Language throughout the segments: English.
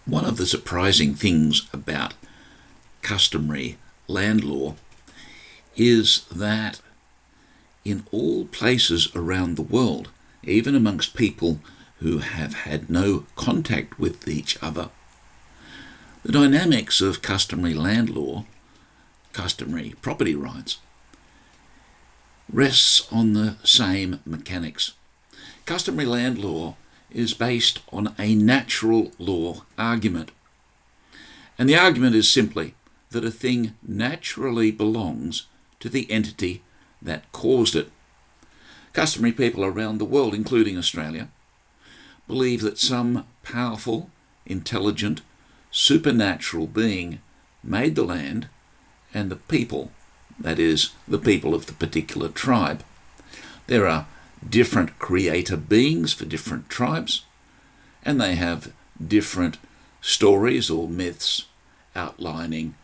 One of the surprising things about customary land law is that in all places around the world, even amongst people who have had no contact with each other, the dynamics of customary land law, customary property rights, rests on the same mechanics. Customary land law is based on a natural law argument. And the argument is simply that a thing naturally belongs to the entity that caused it. Customary people around the world, including Australia, believe that some powerful, intelligent, supernatural being made the land and the people, that is, the people of the particular tribe. There are different creator beings for different tribes, and they have different stories or myths outlining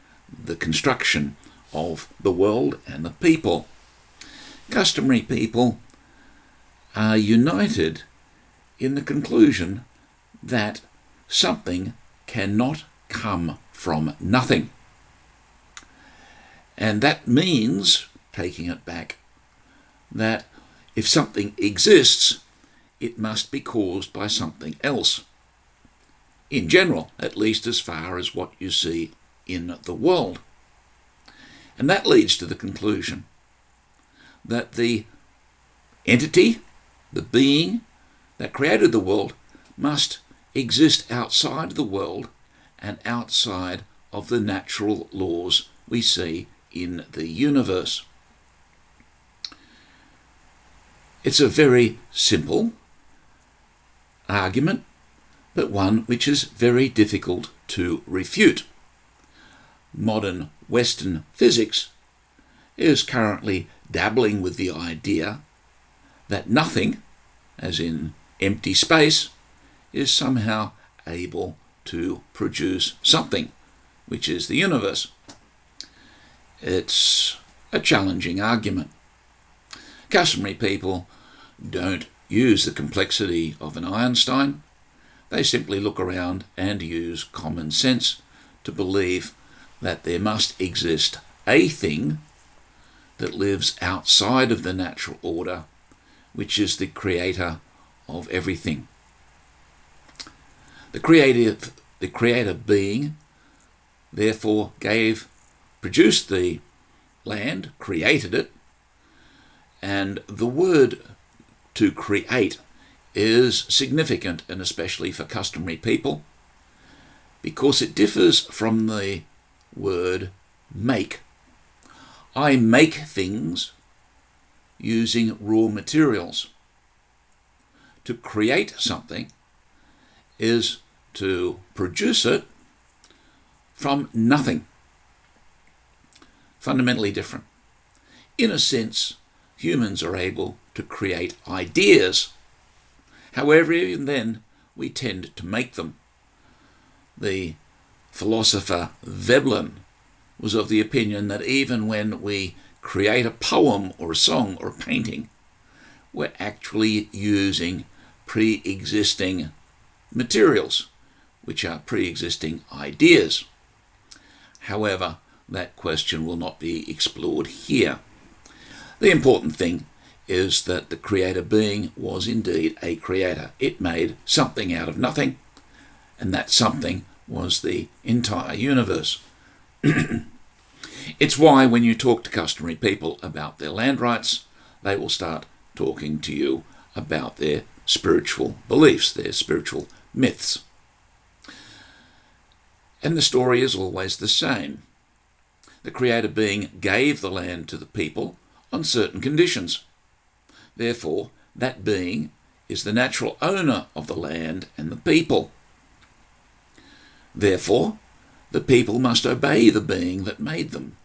the construction of the world and the people. Customary people are united in the conclusion that something cannot come from nothing. And that means, taking it back, that if something exists, it must be caused by something else. In general, at least as far as what you see in the world. And that leads to the conclusion that the entity, the being that created the world, must exist outside the world and outside of the natural laws we see in the universe. It's a very simple argument, but one which is very difficult to refute. Modern Western physics is currently dabbling with the idea that nothing, as in empty space, is somehow able to produce something, which is the universe. It's a challenging argument. Customary people don't use the complexity of an Einstein. They simply look around and use common sense to believe that there must exist a thing that lives outside of the natural order, which is the creator of everything. The creator being, therefore, produced the land, created it, and the word to create is significant, and especially for customary people, because it differs from the word make. I make things using raw materials. To create something is to produce it from nothing. Fundamentally different. In a sense, humans are able to create ideas. However, even then, we tend to make them. The philosopher Veblen was of the opinion that even when we create a poem or a song or a painting, we're actually using pre-existing materials, which are pre-existing ideas. However, that question will not be explored here. The important thing is that the creator being was indeed a creator. It made something out of nothing, and that something was the entire universe. It's why when you talk to customary people about their land rights, they will start talking to you about their spiritual beliefs, their spiritual myths. And the story is always the same. The creator being gave the land to the people on certain conditions. Therefore, that being is the natural owner of the land and the people. Therefore, the people must obey the being that made them.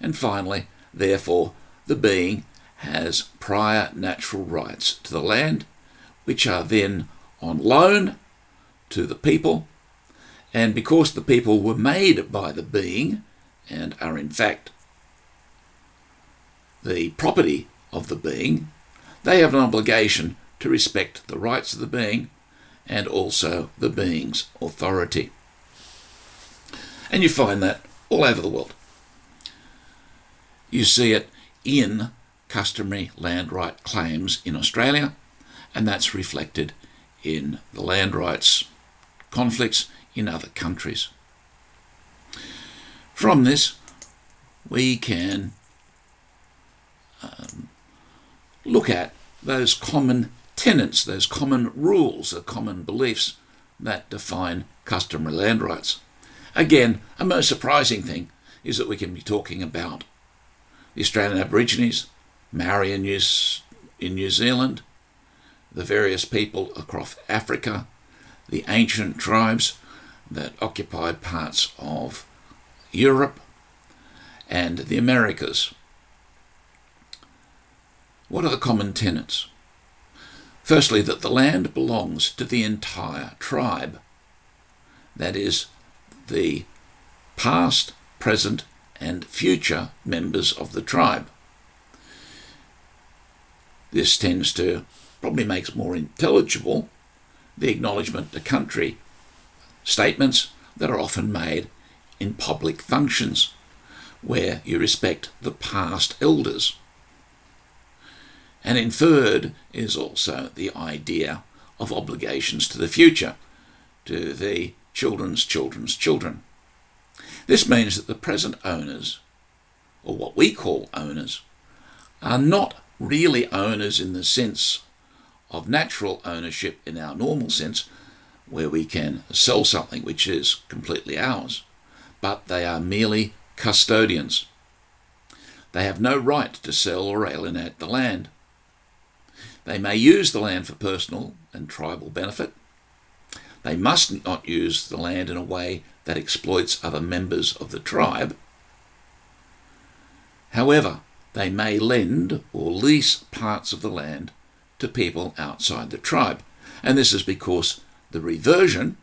And finally, therefore, the being has prior natural rights to the land, which are then on loan to the people. And because the people were made by the being and are in fact the property of the being, they have an obligation to respect the rights of the being and also the being's authority. And you find that all over the world. You see it in customary land right claims in Australia, and that's reflected in the land rights conflicts in other countries. From this, we can look at those common tenets, those common rules, the common beliefs that define customary land rights. Again, a most surprising thing is that we can be talking about the Australian Aborigines, Maori in New Zealand, the various people across Africa, the ancient tribes that occupied parts of Europe, and the Americas. What are the common tenets? Firstly, that the land belongs to the entire tribe. That is, the past, present, and future members of the tribe. This tends to probably makes more intelligible the acknowledgement to country statements that are often made in public functions where you respect the past elders. And inferred is also the idea of obligations to the future, to the children's children's children. This means that the present owners, or what we call owners, are not really owners in the sense of natural ownership in our normal sense, where we can sell something which is completely ours, but they are merely custodians. They have no right to sell or alienate the land. They may use the land for personal and tribal benefit. They must not use the land in a way that exploits other members of the tribe. However, they may lend or lease parts of the land to people outside the tribe, and this is because the reversion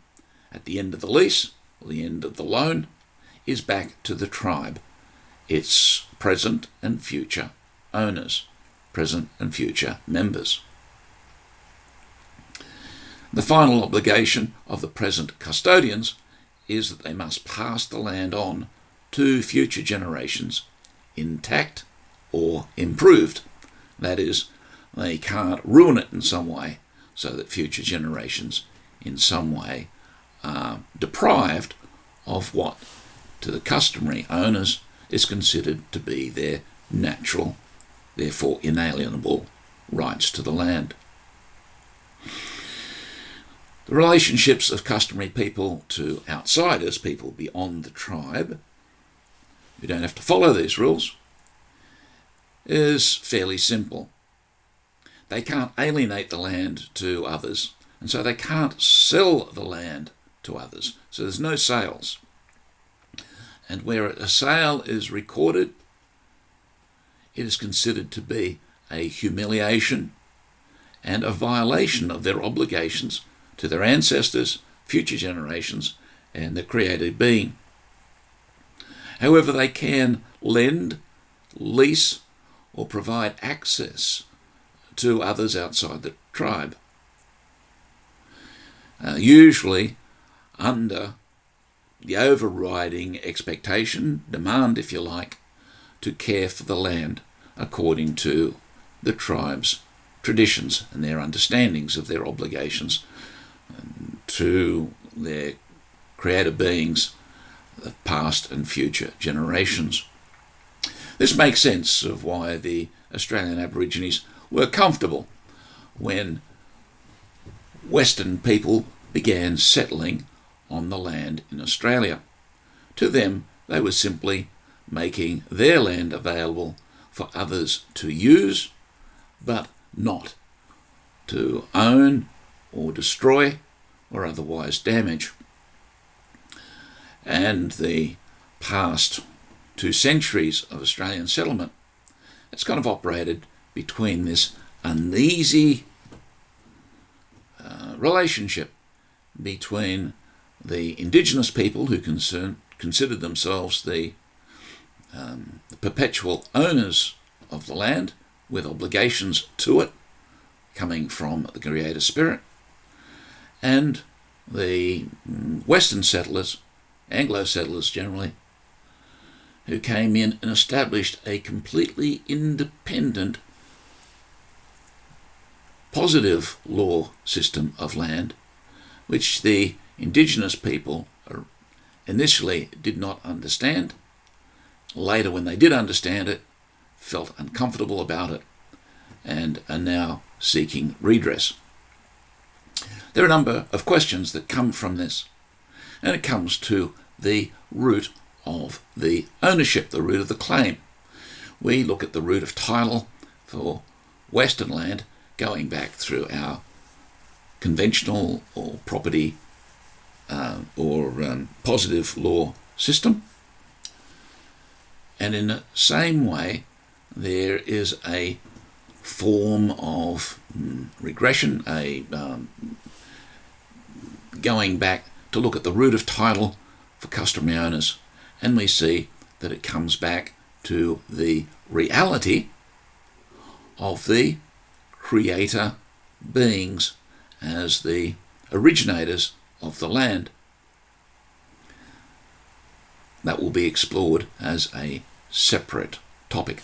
at the end of the lease, or the end of the loan, is back to the tribe, its present and future owners, present and future members. The final obligation of the present custodians is that they must pass the land on to future generations intact or improved. That is, they can't ruin it in some way so that future generations in some way are deprived of what to the customary owners is considered to be their natural, therefore inalienable, rights to the land. The relationships of customary people to outsiders, people beyond the tribe, who don't have to follow these rules, is fairly simple. They can't alienate the land to others, and so they can't sell the land to others. So there's no sales. And where a sale is recorded, it is considered to be a humiliation and a violation of their obligations to their ancestors, future generations, and the created being. However, they can lend, lease, or provide access to others outside the tribe, usually under the overriding expectation, demand if you like, to care for the land according to the tribe's traditions and their understandings of their obligations to their creator beings, the past and future generations. This makes sense of why the Australian Aborigines were comfortable when Western people began settling on the land in Australia. To them, they were simply making their land available for others to use, but not to own or destroy or otherwise damage. And the past 2 centuries of Australian settlement, it's kind of operated between this uneasy relationship between the indigenous people who considered themselves the perpetual owners of the land with obligations to it coming from the Creator Spirit, and the Western settlers, Anglo settlers generally, who came in and established a completely independent positive law system of land, which the indigenous people initially did not understand. Later, when they did understand it, felt uncomfortable about it and are now seeking redress. There are a number of questions that come from this, and it comes to the root of the ownership, the root of the claim. We look at the root of title for Western land going back through our conventional or property or positive law system. And in the same way, there is a form of regression, going back to look at the root of title for customary owners, and we see that it comes back to the reality of the creator beings as the originators of the land. That will be explored as a separate topic.